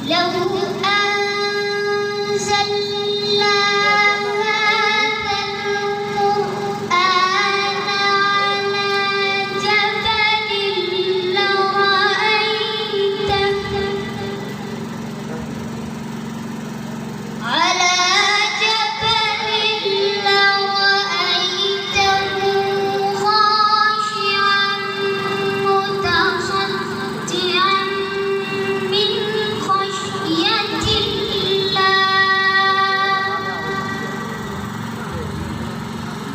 لو أنزلنا هذا القرآن على جبل لرأيته خاشعا متصدعا من خشية الله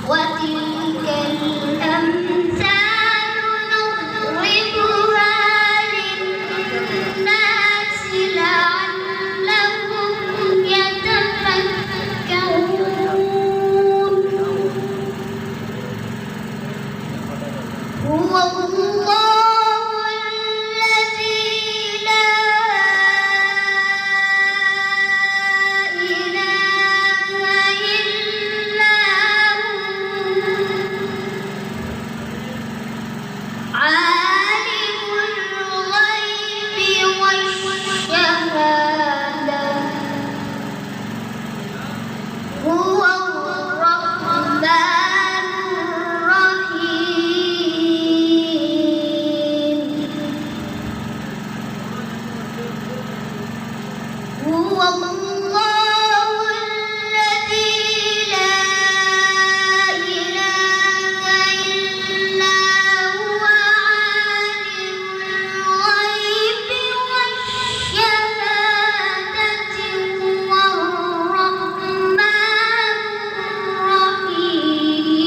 وتلك الأمثال نضربها للناس لعلهم يتفكرون هو الله الذي لا إله إلا هو عالم الغيب والشهادة هو الرحمن الرحيم هو الله الذي لا إله إلا هو عالم الغيب والشهادة هو الرحمن الرحيم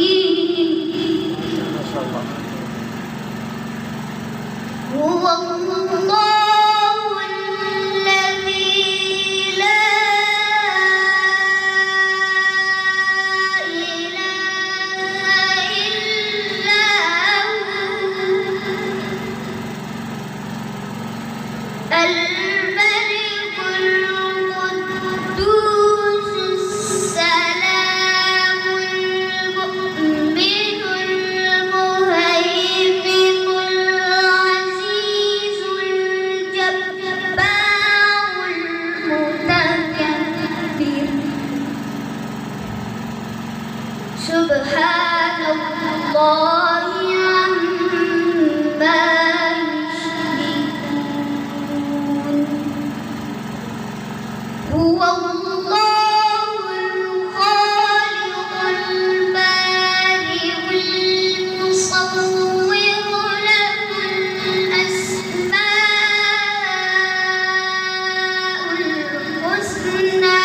هو الله الذي لا إله إلا هو الملك القدوس السلام المؤمن المهيمن العزيز الجبار المتكبر سبحان الله عما يشركون هو الله الخالق البارئ المصور له الأسماء الحسنى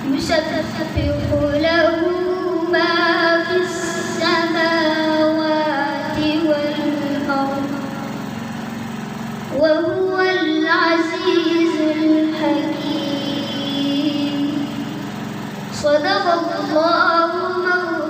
يسبح له ما في السماوات والأرض وهو العزيز الحكيم صدق الله مولانا